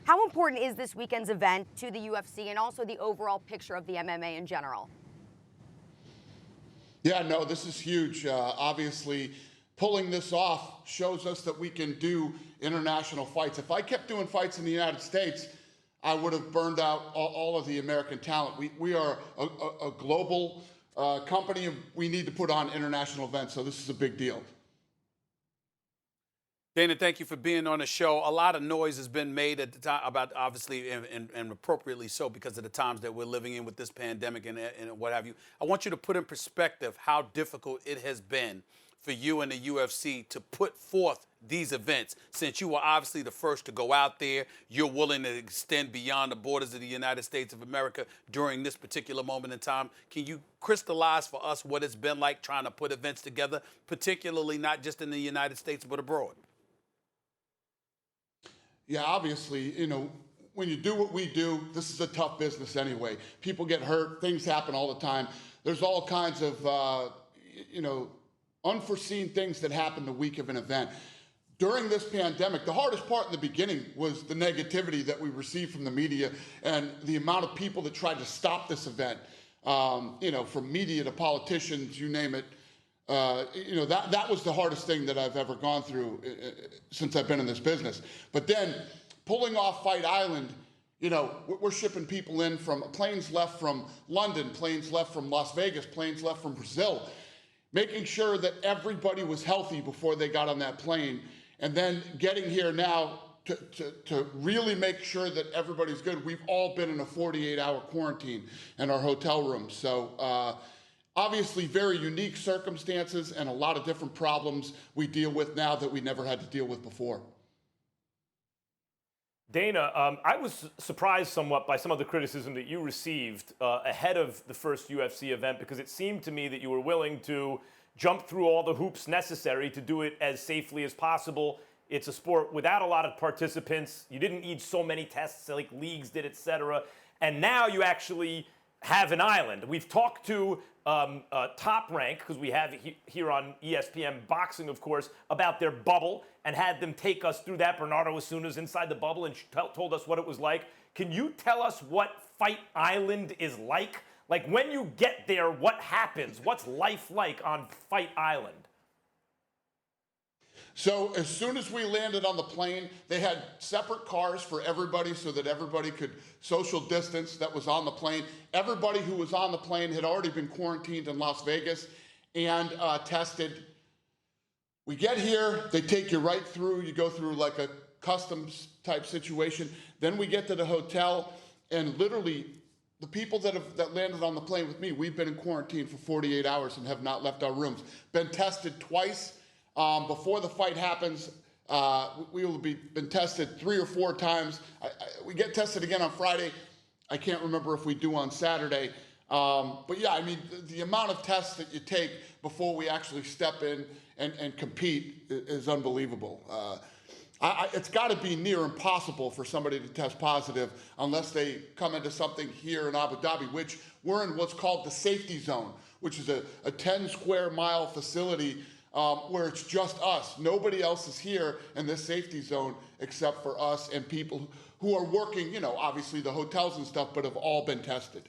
How important is this weekend's event to the UFC and also the overall picture of the MMA in general? Yeah, no, this is huge. Obviously, pulling this off shows us that we can do international fights. If I kept doing fights in the United States, I would have burned out all of the American talent. We are a global company, and we need to put on international events, so this is a big deal. Dana, thank you for being on the show. A lot of noise has been made at the time about, obviously, and appropriately so, because of the times that we're living in with this pandemic and what have you. I want you to put in perspective how difficult it has been for you and the UFC to put forth these events. Since you were obviously the first to go out there, you're willing to extend beyond the borders of the United States of America during this particular moment in time. Can you crystallize for us what it's been like trying to put events together, particularly not just in the United States, but abroad? Yeah, obviously, when you do what we do, this is a tough business anyway. People get hurt, things happen all the time. There's all kinds of, unforeseen things that happen the week of an event. During this pandemic, the hardest part in the beginning was the negativity that we received from the media and the amount of people that tried to stop this event, from media to politicians, you name it. That was the hardest thing that I've ever gone through since I've been in this business. But then pulling off Fight Island, we're shipping people in from planes left from London, planes left from Las Vegas, planes left from Brazil, making sure that everybody was healthy before they got on that plane, and then getting here now to really make sure that everybody's good. We've all been in a 48-hour quarantine in our hotel rooms. So obviously very unique circumstances and a lot of different problems we deal with now that we never had to deal with before. Dana, I was surprised somewhat by some of the criticism that you received ahead of the first UFC event, because it seemed to me that you were willing to jump through all the hoops necessary to do it as safely as possible. It's a sport without a lot of participants. You didn't need so many tests like leagues did, etc. And now you actually have an island. We've talked to Top Rank, because we have it here on ESPN Boxing, of course, about their bubble and had them take us through that. Bernardo Asuna's inside the bubble and told us what it was like. Can you tell us what Fight Island is like? Like, when you get there, what happens? What's life like on Fight Island? So as soon as we landed on the plane, they had separate cars for everybody so that everybody could social distance that was on the plane. Everybody who was on the plane had already been quarantined in Las Vegas and tested. We get here, they take you right through, you go through like a customs type situation. Then we get to the hotel, and literally the people that landed on the plane with me, we've been in quarantine for 48 hours and have not left our rooms. Been tested twice. Before the fight happens, we will be been tested 3 or 4 times. We get tested again on Friday. I can't remember if we do on Saturday. But yeah, I mean, the amount of tests that you take before we actually step in and compete is unbelievable. It's got to be near impossible for somebody to test positive unless they come into something here in Abu Dhabi, which we're in what's called the safety zone, which is a 10 square mile facility where it's just us. Nobody else is here in this safety zone except for us and people who are working, obviously the hotels and stuff, but have all been tested.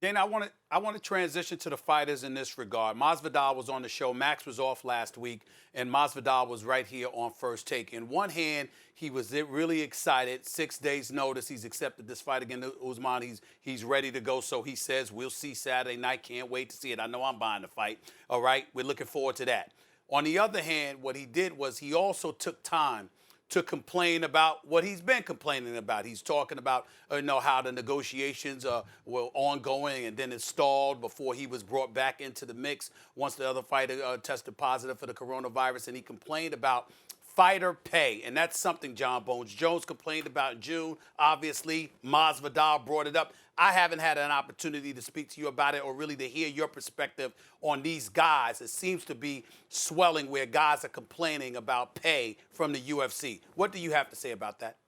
Dana, I want to transition to the fighters in this regard. Masvidal was on the show. Max was off last week, and Masvidal was right here on First Take. In one hand, he was really excited. 6 days' notice, he's accepted this fight against Usman. He's ready to go, so he says, we'll see Saturday night. Can't wait to see it. I know I'm buying the fight. All right, we're looking forward to that. On the other hand, what he did was he also took time to complain about what he's been complaining about. He's talking about how the negotiations were ongoing and then it stalled before he was brought back into the mix once the other fighter tested positive for the coronavirus. And he complained about fighter pay, and that's something John Bones Jones complained about in June. Obviously, Masvidal brought it up. I haven't had an opportunity to speak to you about it or really to hear your perspective on these guys. It seems to be swelling where guys are complaining about pay from the UFC. What do you have to say about that?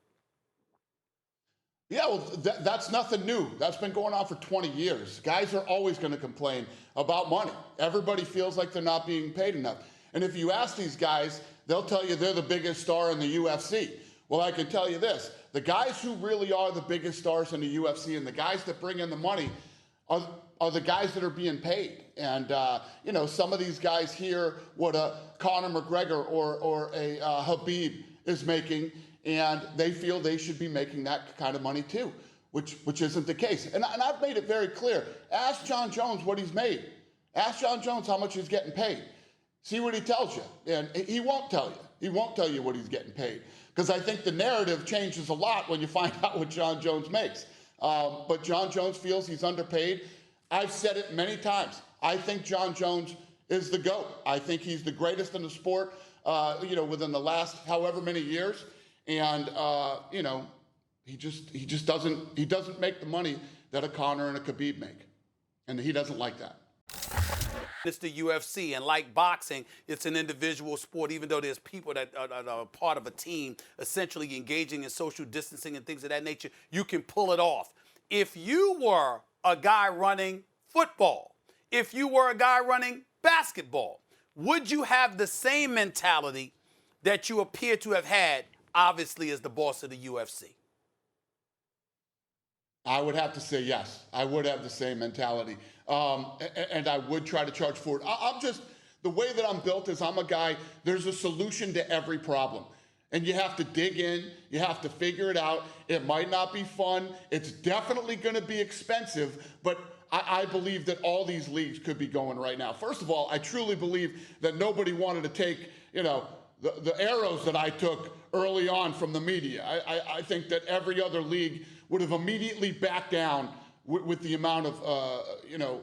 Yeah, well, that's nothing new. That's been going on for 20 years. Guys are always going to complain about money. Everybody feels like they're not being paid enough. And if you ask these guys, they'll tell you they're the biggest star in the UFC. Well, I can tell you this. The guys who really are the biggest stars in the UFC and the guys that bring in the money are the guys that are being paid. And, you know, some of these guys hear what a Conor McGregor or a Khabib is making, and they feel they should be making that kind of money too, which isn't the case. And I've made it very clear. Ask Jon Jones what he's made. Ask Jon Jones how much he's getting paid. See what he tells you. And he won't tell you. He won't tell you what he's getting paid. Because I think the narrative changes a lot when you find out what Jon Jones makes. But Jon Jones feels he's underpaid. I've said it many times. I think Jon Jones is the GOAT. I think he's the greatest in the sport, you know, within the last however many years. And, you know, he just doesn't make the money that a Conor and a Khabib make. And he doesn't like that. It's the UFC, and like boxing, it's an individual sport, even though there's people that are part of a team essentially engaging in social distancing and things of that nature, you can pull it off. If you were a guy running football, if you were a guy running basketball, would you have the same mentality that you appear to have had, obviously, as the boss of the UFC? I would have to say yes. I would have the same mentality. And I would try to charge for it. I'm just, the way that I'm built is I'm a guy, there's a solution to every problem. And you have to dig in, you have to figure it out. It might not be fun. It's definitely going to be expensive, but I believe that all these leagues could be going right now. First of all, I truly believe that nobody wanted to take, you know, the arrows that I took early on from the media. I think that every other league would have immediately backed down with the amount of, you know,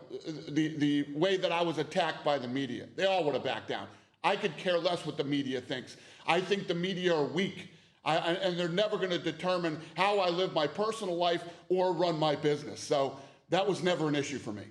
the way that I was attacked by the media. They all would have backed down. I could care less what the media thinks. I think the media are weak, and they're never going to determine how I live my personal life or run my business. So that was never an issue for me.